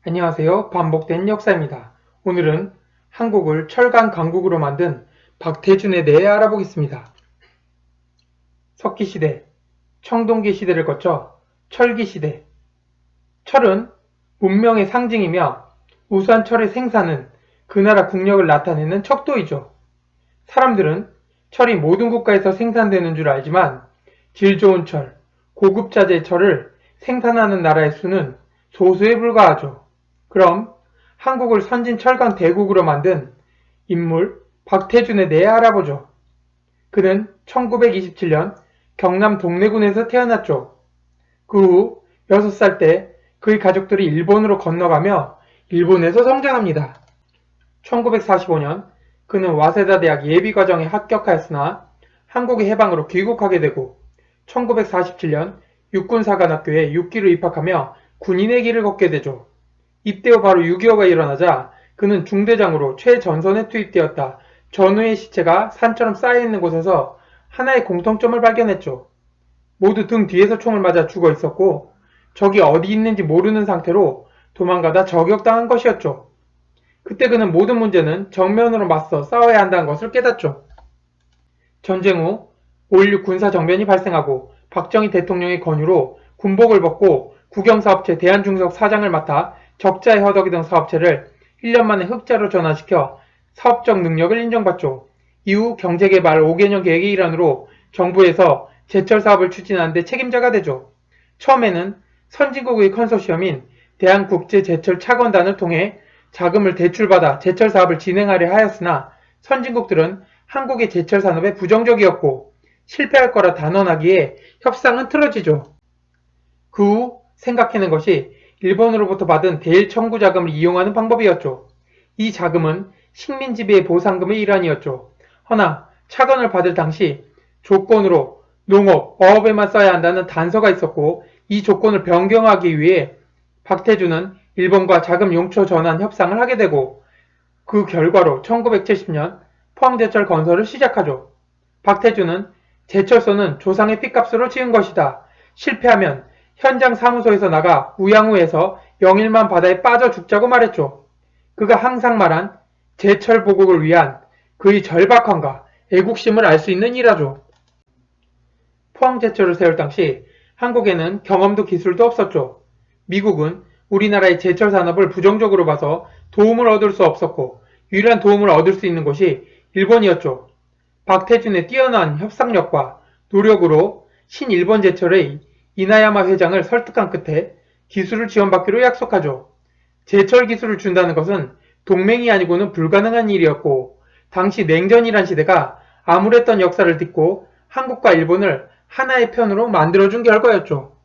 안녕하세요. 반복된 역사입니다. 오늘은 한국을 철강 강국으로 만든 박태준에 대해 알아보겠습니다. 석기시대, 청동기 시대를 거쳐 철기시대. 철은 문명의 상징이며 우수한 철의 생산은 그 나라 국력을 나타내는 척도이죠. 사람들은 철이 모든 국가에서 생산되는 줄 알지만 질 좋은 철, 고급 자재의 철을 생산하는 나라의 수는 소수에 불과하죠. 그럼 한국을 선진 철강 대국으로 만든 인물 박태준에 대해 알아보죠. 그는 1927년 경남 동래군에서 태어났죠. 그 후 6살 때 그의 가족들이 일본으로 건너가며 일본에서 성장합니다. 1945년 그는 와세다 대학 예비과정에 합격하였으나 한국의 해방으로 귀국하게 되고 1947년 육군사관학교에 6기로 입학하며 군인의 길을 걷게 되죠. 입대 후 바로 6.25가 일어나자 그는 중대장으로 최전선에 투입되었다. 전우의 시체가 산처럼 쌓여있는 곳에서 하나의 공통점을 발견했죠. 모두 등 뒤에서 총을 맞아 죽어 있었고 적이 어디 있는지 모르는 상태로 도망가다 저격당한 것이었죠. 그때 그는 모든 문제는 정면으로 맞서 싸워야 한다는 것을 깨닫죠. 전쟁 후 5.16 군사정변이 발생하고 박정희 대통령의 권유로 군복을 벗고 국영사업체 대한중석 사장을 맡아 적자에 허덕이던 사업체를 1년 만에 흑자로 전환시켜 사업적 능력을 인정받죠. 이후 경제개발 5개년 계획의 일환으로 정부에서 제철 사업을 추진하는 데 책임자가 되죠. 처음에는 선진국의 컨소시엄인 대한국제제철차관단을 통해 자금을 대출받아 제철 사업을 진행하려 하였으나 선진국들은 한국의 제철 산업에 부정적이었고 실패할 거라 단언하기에 협상은 틀어지죠. 그 후 생각해낸 것이 일본으로부터 받은 대일 청구 자금을 이용하는 방법이었죠. 이 자금은 식민지배의 보상금의 일환이었죠. 허나 차관을 받을 당시 조건으로 농업, 어업에만 써야 한다는 단서가 있었고 이 조건을 변경하기 위해 박태준은 일본과 자금 용처 전환 협상을 하게 되고 그 결과로 1970년 포항제철 건설을 시작하죠. 박태준은 제철소는 조상의 핏값으로 지은 것이다. 실패하면 현장 사무소에서 나가 우양우에서 영일만 바다에 빠져 죽자고 말했죠. 그가 항상 말한 제철 보국을 위한 그의 절박함과 애국심을 알 수 있는 일화죠. 포항제철을 세울 당시 한국에는 경험도 기술도 없었죠. 미국은 우리나라의 제철 산업을 부정적으로 봐서 도움을 얻을 수 없었고 유일한 도움을 얻을 수 있는 곳이 일본이었죠. 박태준의 뛰어난 협상력과 노력으로 신일본제철의 이나야마 회장을 설득한 끝에 기술을 지원받기로 약속하죠. 제철 기술을 준다는 것은 동맹이 아니고는 불가능한 일이었고 당시 냉전이란 시대가 암울했던 역사를 딛고 한국과 일본을 하나의 편으로 만들어준 결과였죠.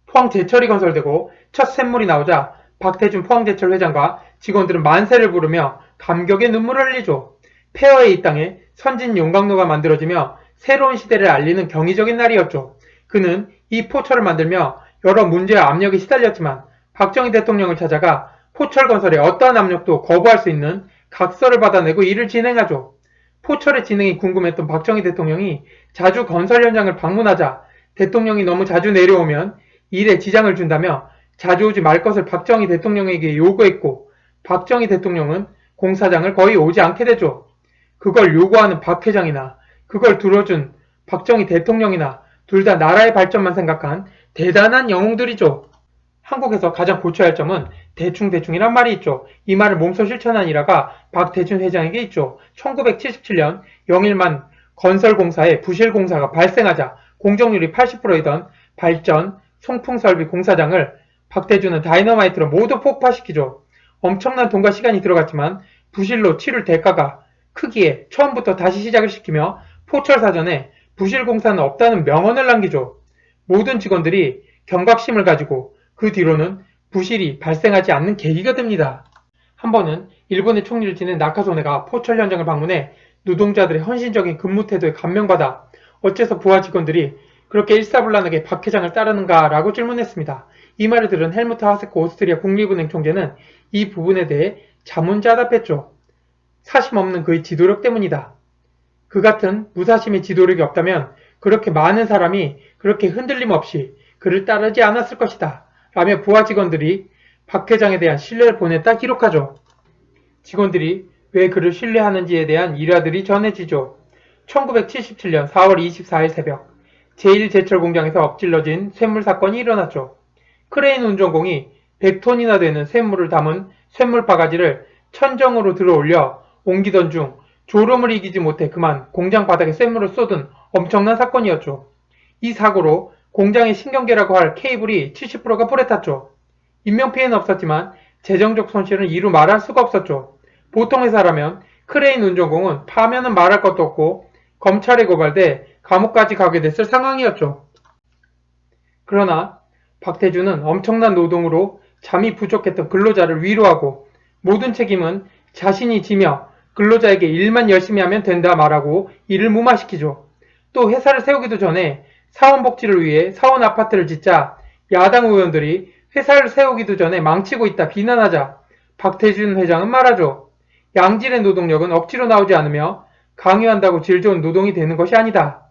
포항제철이 건설되고 첫 샘물이 나오자 박태준 포항제철 회장과 직원들은 만세를 부르며 감격의 눈물을 흘리죠. 폐허의 이 땅에 선진 용광로가 만들어지며 새로운 시대를 알리는 경이적인 날이었죠. 그는 이 포철을 만들며 여러 문제와 압력에 시달렸지만 박정희 대통령을 찾아가 포철 건설에 어떠한 압력도 거부할 수 있는 각서를 받아내고 일을 진행하죠. 포철의 진행이 궁금했던 박정희 대통령이 자주 건설 현장을 방문하자 대통령이 너무 자주 내려오면 일에 지장을 준다며 자주 오지 말 것을 박정희 대통령에게 요구했고 박정희 대통령은 공사장을 거의 오지 않게 되죠. 그걸 요구하는 박 회장이나 그걸 들어준 박정희 대통령이나 둘 다 나라의 발전만 생각한 대단한 영웅들이죠. 한국에서 가장 고쳐야 할 점은 대충이란 말이 있죠. 이 말을 몸소 실천한 일화가 박태준 회장에게 있죠. 1977년 영일만 건설공사에 부실공사가 발생하자 공정률이 80%이던 발전, 송풍설비 공사장을 박태준은 다이너마이트로 모두 폭파시키죠. 엄청난 돈과 시간이 들어갔지만 부실로 치룰 대가가 크기에 처음부터 다시 시작을 시키며 포철사전에 부실공사는 없다는 명언을 남기죠. 모든 직원들이 경각심을 가지고 그 뒤로는 부실이 발생하지 않는 계기가 됩니다. 한 번은 일본의 총리를 지낸 나카소네가 포철 현장을 방문해 노동자들의 헌신적인 근무 태도에 감명받아 어째서 부하 직원들이 그렇게 일사불란하게 박 회장을 따르는가 라고 질문했습니다. 이 말을 들은 헬무트 하세코 오스트리아 국립은행 총재는 이 부분에 대해 자문자답했죠. 사심 없는 그의 지도력 때문이다. 그 같은 무사심의 지도력이 없다면 그렇게 많은 사람이 그렇게 흔들림 없이 그를 따르지 않았을 것이다. 라며 부하 직원들이 박 회장에 대한 신뢰를 보냈다 기록하죠. 직원들이 왜 그를 신뢰하는지에 대한 일화들이 전해지죠. 1977년 4월 24일 새벽 제1제철공장에서 엎질러진 쇳물 사건이 일어났죠. 크레인 운전공이 100톤이나 되는 쇳물을 담은 쇳물 바가지를 천정으로 들어올려 옮기던 중 졸음을 이기지 못해 그만 공장 바닥에 쇳물을 쏟은 엄청난 사건이었죠. 이 사고로 공장의 신경계라고 할 케이블이 70%가 불에 탔죠. 인명피해는 없었지만 재정적 손실은 이루 말할 수가 없었죠. 보통 회사라면 크레인 운전공은 파면은 말할 것도 없고 검찰에 고발돼 감옥까지 가게 됐을 상황이었죠. 그러나 박태준은 엄청난 노동으로 잠이 부족했던 근로자를 위로하고 모든 책임은 자신이 지며 근로자에게 일만 열심히 하면 된다 말하고 일을 무마시키죠. 또 회사를 세우기도 전에 사원 복지를 위해 사원 아파트를 짓자 야당 의원들이 회사를 세우기도 전에 망치고 있다 비난하자 박태준 회장은 말하죠. 양질의 노동력은 억지로 나오지 않으며 강요한다고 질 좋은 노동이 되는 것이 아니다.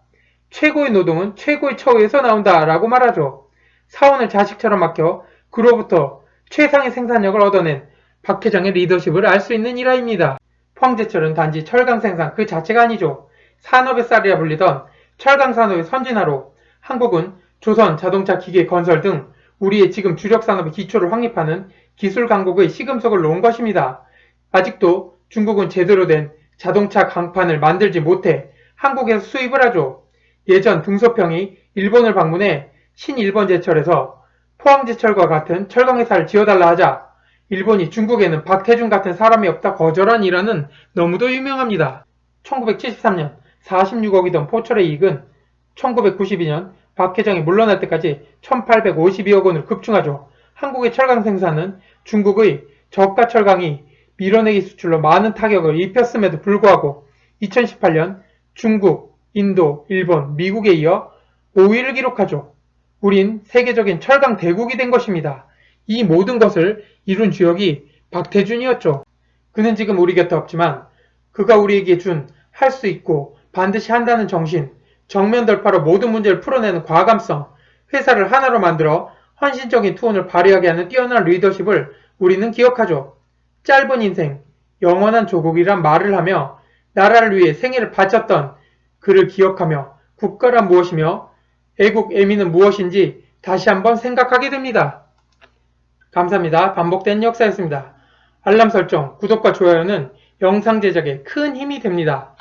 최고의 노동은 최고의 처우에서 나온다 라고 말하죠. 사원을 자식처럼 맡겨 그로부터 최상의 생산력을 얻어낸 박 회장의 리더십을 알 수 있는 일화입니다. 포항제철은 단지 철강 생산 그 자체가 아니죠. 산업의 쌀이라 불리던 철강 산업의 선진화로 한국은 조선, 자동차, 기계, 건설 등 우리의 지금 주력 산업의 기초를 확립하는 기술 강국의 시금석을 놓은 것입니다. 아직도 중국은 제대로 된 자동차 강판을 만들지 못해 한국에서 수입을 하죠. 예전 등소평이 일본을 방문해 신일본제철에서 포항제철과 같은 철강회사를 지어달라 하자 일본이 중국에는 박태준 같은 사람이 없다 거절한 일화는 너무도 유명합니다. 1973년 46억이던 포철의 이익은 1992년 박 회장이 물러날 때까지 1852억 원을 급증하죠. 한국의 철강 생산은 중국의 저가 철강이 밀어내기 수출로 많은 타격을 입혔음에도 불구하고 2018년 중국, 인도, 일본, 미국에 이어 5위를 기록하죠. 우린 세계적인 철강 대국이 된 것입니다. 이 모든 것을 이룬 주역이 박태준이었죠. 그는 지금 우리 곁에 없지만 그가 우리에게 준 할 수 있고 반드시 한다는 정신, 정면 돌파로 모든 문제를 풀어내는 과감성, 회사를 하나로 만들어 헌신적인 투혼을 발휘하게 하는 뛰어난 리더십을 우리는 기억하죠. 짧은 인생, 영원한 조국이란 말을 하며 나라를 위해 생애를 바쳤던 그를 기억하며 국가란 무엇이며 애국, 애민은 무엇인지 다시 한번 생각하게 됩니다. 감사합니다. 반복된 역사였습니다. 알람 설정, 구독과 좋아요는 영상 제작에 큰 힘이 됩니다.